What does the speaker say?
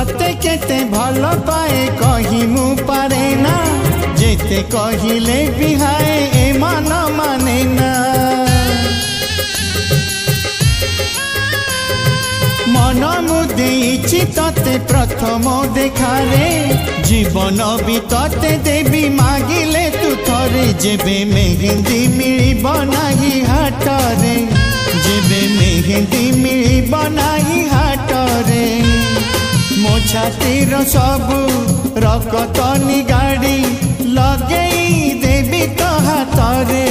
तते केते भल पाए कही मु पारे ना जेते कहिले बिहाए ए मन माने ना मन मुदेइछि तते प्रथम देखारे जीवन भी तते देवी मागिले तू थरे जेबे मेहंदी मिलिब नाही हाटरे जेबे मेहंदी मिलिब नाही हाटरे मो छातीर सबु रकत निगाड़ी लगेई देवी तो हाथरे।